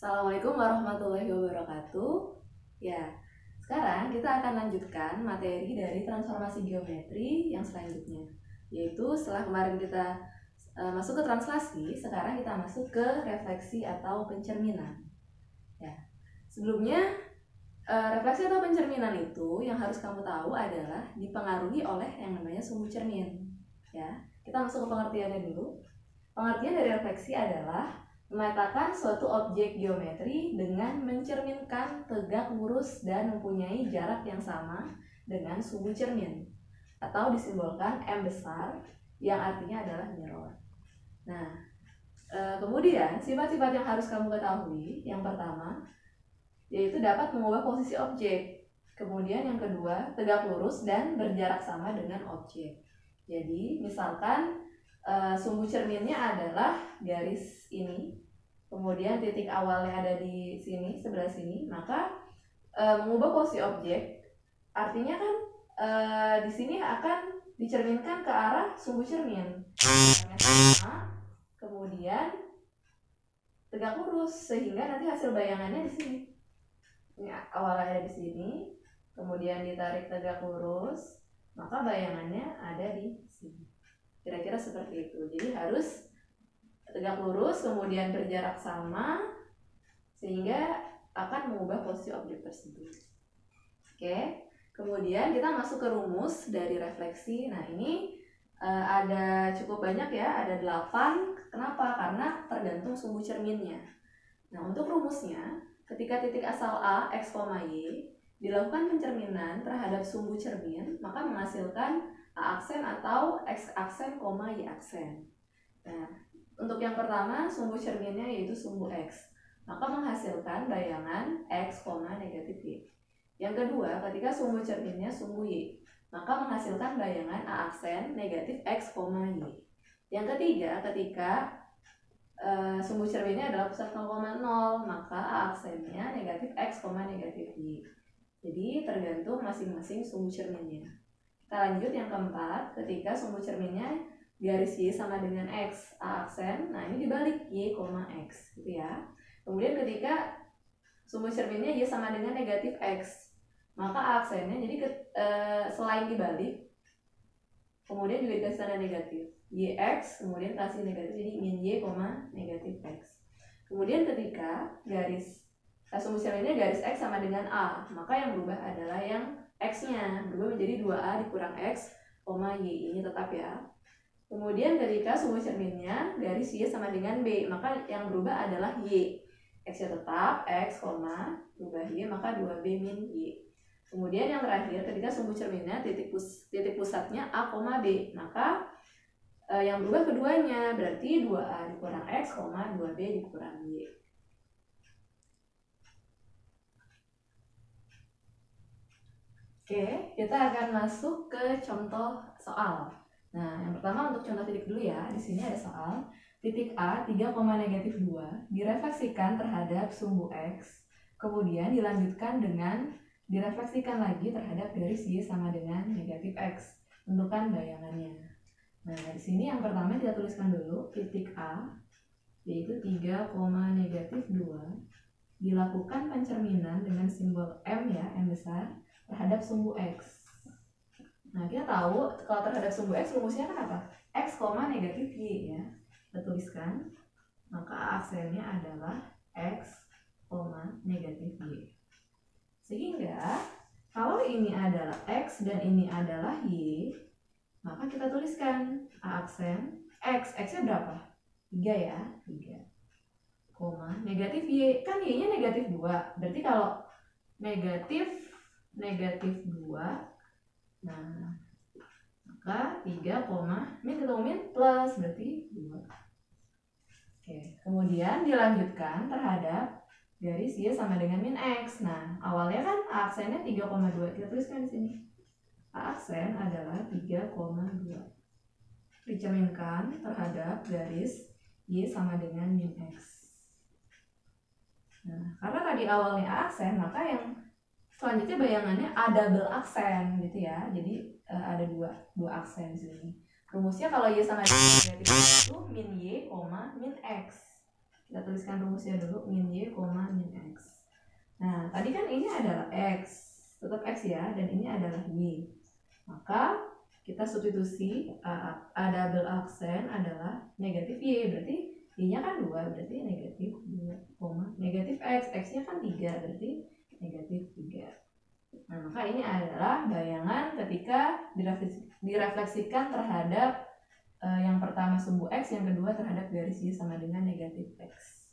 Assalamualaikum warahmatullahi wabarakatuh. Ya, sekarang kita akan lanjutkan materi dari transformasi geometri yang selanjutnya, yaitu setelah kemarin kita masuk ke translasi, sekarang kita masuk ke refleksi atau pencerminan. Ya, sebelumnya refleksi atau pencerminan itu yang harus kamu tahu adalah dipengaruhi oleh yang namanya sumbu cermin. Ya, kita masuk ke pengertiannya dulu. Pengertian dari refleksi adalah memetakan suatu objek geometri dengan mencerminkan tegak lurus dan mempunyai jarak yang sama dengan sumbu cermin, atau disimbolkan M besar yang artinya adalah mirror. Nah, kemudian sifat-sifat yang harus kamu ketahui, yang pertama yaitu dapat mengubah posisi objek. Kemudian yang kedua, tegak lurus dan berjarak sama dengan objek. Jadi misalkan sumbu cerminnya adalah garis ini, kemudian titik awalnya ada di sini, sebelah sini, maka mengubah posisi objek artinya kan di sini akan dicerminkan ke arah sumbu cermin. Sama, kemudian tegak lurus sehingga nanti hasil bayangannya di sini. Ini awalnya ada di sini, kemudian ditarik tegak lurus, maka bayangannya ada di sini. Kira-kira seperti itu. Jadi harus tegak lurus, kemudian berjarak sama, sehingga akan mengubah posisi objek tersebut. Oke, kemudian kita masuk ke rumus dari refleksi. Nah ini ada cukup banyak ya, ada 8. Kenapa? Karena tergantung sumbu cerminnya. Nah untuk rumusnya, ketika titik asal A, X, Y dilakukan pencerminan terhadap sumbu cermin, maka menghasilkan A aksen atau X aksen, Y aksen. Nah, untuk yang pertama sumbu cerminnya yaitu sumbu X, maka menghasilkan bayangan X, negatif Y. Yang kedua, ketika sumbu cerminnya sumbu Y, maka menghasilkan bayangan A aksen negatif X, Y. Yang ketiga, ketika sumbu cerminnya adalah pusat 0,0, maka A aksennya negatif X, negatif Y. Jadi tergantung masing-masing sumbu cerminnya. Kita lanjut yang keempat, ketika sumbu cerminnya garis Y sama dengan X, A aksen, nah ini dibalik Y, X gitu ya. Kemudian ketika sumbu cerminnya Y sama dengan negatif X, maka A aksennya jadi selain dibalik, kemudian juga dikasih tanda negatif YX, kemudian kasih negatif, jadi min Y, negatif X. Kemudian ketika garis sumbu cerminnya garis X sama dengan A, maka yang berubah adalah yang X-nya, berubah menjadi 2A dikurang X, Y, ini tetap ya. Kemudian ketika sumbu cerminnya garis Y sama dengan B, maka yang berubah adalah Y. X-nya tetap, X, berubah Y, maka 2B min Y. Kemudian yang terakhir, ketika sumbu cerminnya titik pusatnya A, B, maka yang berubah keduanya, berarti 2A dikurang X, 2B dikurang Y. Oke, kita akan masuk ke contoh soal. Nah, yang pertama untuk contoh titik dulu ya. Di sini ada soal. Titik A 3, negatif 2 direfleksikan terhadap sumbu X. Kemudian dilanjutkan dengan direfleksikan lagi terhadap garis Y sama dengan negatif X. Tentukan bayangannya. Nah, di sini yang pertama kita tuliskan dulu titik A, yaitu 3, negatif 2 dilakukan pencerminan dengan simbol M ya, M besar, terhadap sumbu X. Nah, kita tahu kalau terhadap sumbu X rumusnya kan apa? X, negatif Y ya. Kita tuliskan, maka aksennya adalah X, negatif Y. Sehingga kalau ini adalah X dan ini adalah Y, maka kita tuliskan A aksen X, X-nya berapa? 3 ya, 3. Negatif Y, kan Y-nya negatif 2. Berarti kalau negatif 2, nah maka 3, min ketemu min plus, berarti 2. Oke, kemudian dilanjutkan terhadap garis Y sama dengan min X. Nah, awalnya kan A aksennya 3,2. Kita tuliskan di sini. A aksen adalah 3,2. Dicerminkan terhadap garis Y sama dengan min X. Nah, karena tadi awalnya A aksen, maka yang selanjutnya bayangannya A double aksen gitu ya. Jadi ada dua aksen di sini. Rumusnya kalau Y sama dengan negatif itu min Y, min X. Kita tuliskan rumusnya dulu, min Y, min X. Nah, tadi kan ini adalah X, tetap X ya, dan ini adalah Y. Maka kita substitusi A double aksen adalah negatif Y, berarti Y-nya kan 2, berarti negatif 2, negatif X, X-nya kan 3, berarti negatif 3. Nah, maka ini adalah bayangan ketika direfleksikan terhadap yang pertama sumbu X, yang kedua terhadap garis Y sama dengan negatif X.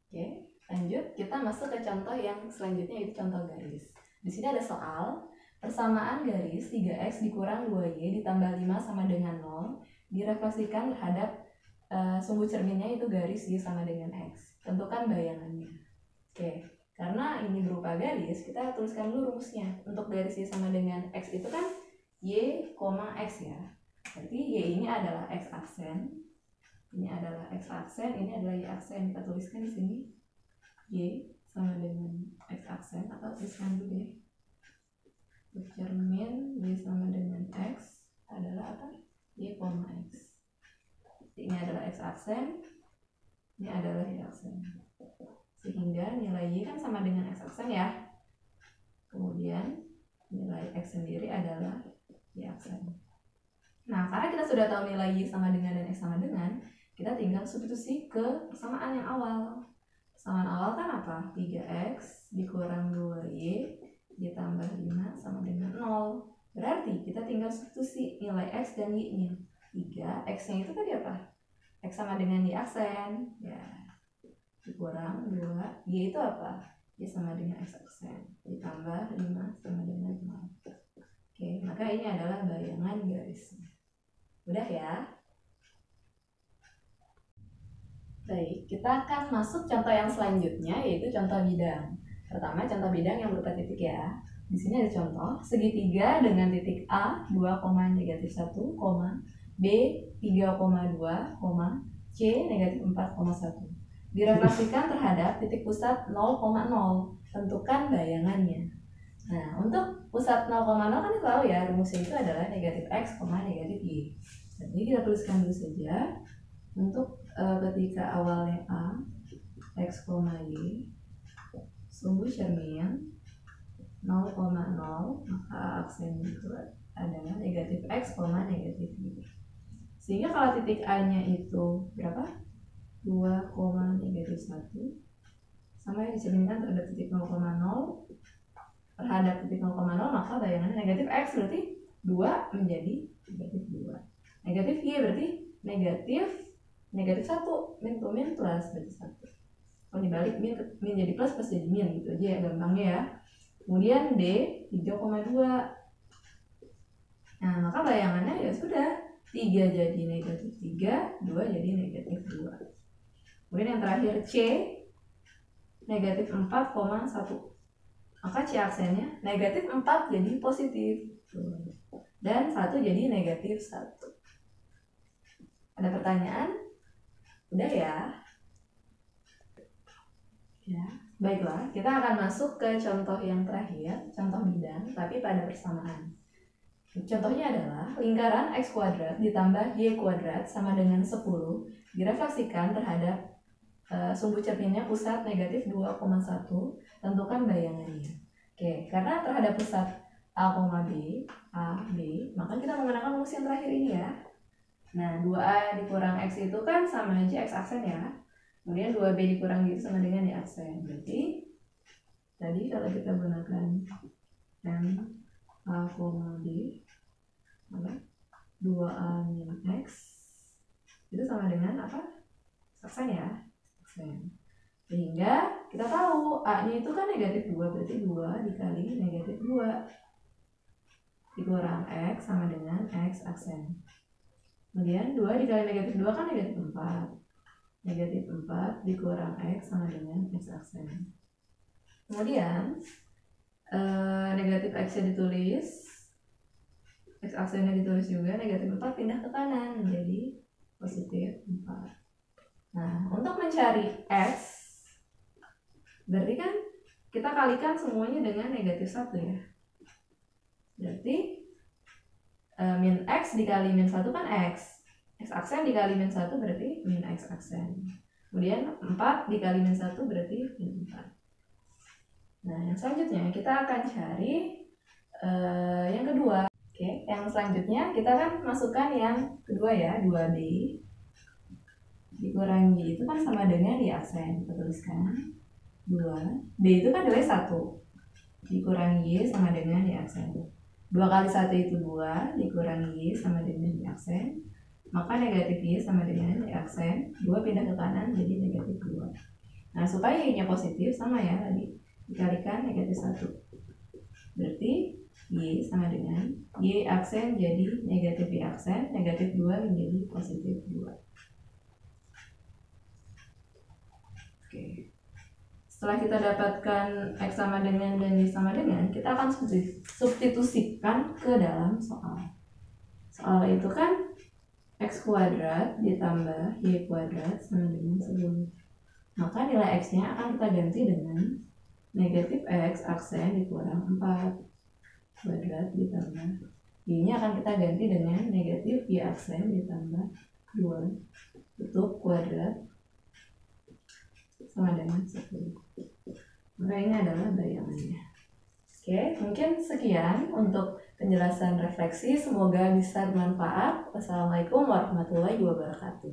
Oke, lanjut kita masuk ke contoh yang selanjutnya, yaitu contoh garis. Di sini ada soal persamaan garis 3X dikurang 2Y ditambah 5 sama dengan 0 direfleksikan terhadap sumbu cerminnya, itu garis Y sama dengan X. Tentukan bayangannya. Oke, karena ini berupa garis, kita tuliskan dulu rumusnya. Untuk garis Y sama dengan X itu kan Y, X ya. Berarti Y ini adalah X aksen. Ini adalah X aksen, ini adalah Y aksen. Kita tuliskan di sini Y sama dengan X aksen, atau tuliskan dulu deh. Cermin Y sama dengan X adalah apa? Y, X. Ini adalah X aksen, ini adalah Y aksen. Sehingga nilai Y kan sama dengan X aksen ya. Kemudian nilai X sendiri adalah Y aksen. Nah, karena kita sudah tahu nilai Y sama dengan dan X sama dengan, kita tinggal substitusi ke persamaan yang awal. Persamaan awal kan apa? 3X dikurang 2Y ditambah 5 sama dengan 0. Berarti kita tinggal substitusi nilai X dan Y-nya. 3, X-nya itu tadi apa? X sama dengan Y aksen. Ya. Dikurang 2, Y itu apa? Y sama dengan X aksen. Ditambah 5 sama dengan 0. Oke, maka ini adalah bayangan garisnya. Udah ya? Baik, kita akan masuk contoh yang selanjutnya, yaitu contoh bidang. Pertama, contoh bidang yang berupa titik ya. Di sini ada contoh segitiga dengan titik A 2, negatif 1, B 3,2, C negatif 4,1. Direfleksikan terhadap titik pusat 0,0. Tentukan bayangannya. Nah, untuk pusat 0,0 kan kita tahu ya, rumusnya itu adalah negatif X, negatif Y. Jadi kita tuliskan dulu saja. Untuk ketika awalnya A, X, Y, sumbu cermin 0,0, maka aksen itu adalah negatif X, negatif Y. Sehingga kalau titik A-nya itu berapa? 2, negatif 1 sama yang dicerminkan terhadap titik 0,0 terhadap titik 0,0, maka bayangannya negatif X, berarti 2 menjadi negatif 2. Negatif Y berarti negatif 1, min to min plus berarti 1. Kalau dibalik min jadi plus jadi min, gitu aja ya gampangnya ya. Kemudian D 3,2. Nah, maka bayangannya ya sudah, 3 jadi negatif 3, 2 jadi negatif 2. Kemudian yang terakhir C negatif 4,1. Maka C aksennya negatif 4 jadi positif. Dan 1 jadi negatif 1. Ada pertanyaan? Udah ya? Ya, baiklah, kita akan masuk ke contoh yang terakhir, contoh bidang, tapi pada persamaan. Contohnya adalah lingkaran X kuadrat ditambah Y kuadrat sama dengan 10 direfleksikan terhadap sumbu cerminnya pusat negatif 2,1. Tentukan bayangannya. Oke, karena terhadap pusat A, B, maka kita menggunakan rumus yang terakhir ini ya. Nah, 2A dikurang X itu kan sama aja X aksen ya. Kemudian 2B dikurang Y sama dengan Y aksen. Berarti tadi kalau kita gunakan M A, B, 2A min X itu sama dengan apa? Aksen ya. Aksen. Sehingga kita tahu A-nya itu kan negatif 2, berarti 2 dikali negatif 2 dikurang X sama dengan X aksen. Kemudian 2 dikali negatif 2 kan negatif 4. Negatif 4 dikurang X sama dengan X aksen. Kemudian negatif X-nya ditulis, X aksennya ditulis juga, negatif 4 pindah ke kanan menjadi positif 4. Nah, untuk mencari X, berarti kan kita kalikan semuanya dengan negatif 1 ya. Berarti min X dikali min 1 kan X. X aksen dikali min 1 berarti min X aksen. Kemudian 4 dikali min 1 berarti min 4. Nah, yang selanjutnya kita akan cari yang kedua. Oke, yang selanjutnya kita kan masukkan yang kedua ya, 2B dikurangi itu kan sama dengan di aksen. Kita tuliskan 2. B itu kan nilai 1 dikurangi Y sama dengan di aksen. 2 kali 1 itu 2 dikurangi Y sama dengan di aksen. Maka negatif Y sama dengan Y aksen 2 pindah ke kanan jadi negatif 2. Nah, supaya Y-nya positif sama ya tadi, dikalikan negatif 1. Berarti Y sama dengan Y aksen jadi negatif Y aksen, negatif 2 menjadi positif 2. Oke. Setelah kita dapatkan X sama dengan dan Y sama dengan, kita akan substitusikan ke dalam soal. Soal itu kan X kuadrat ditambah Y kuadrat sama dengan 10. Maka nilai X-nya akan kita ganti dengan negatif X aksen dikurang 4 kuadrat ditambah Y-nya akan kita ganti dengan negatif Y aksen ditambah 2 tutup kuadrat sama dengan 10. Maka ini adalah bayangannya. Oke, mungkin sekian untuk penjelasan refleksi. Semoga bisa bermanfaat. Wassalamualaikum warahmatullahi wabarakatuh.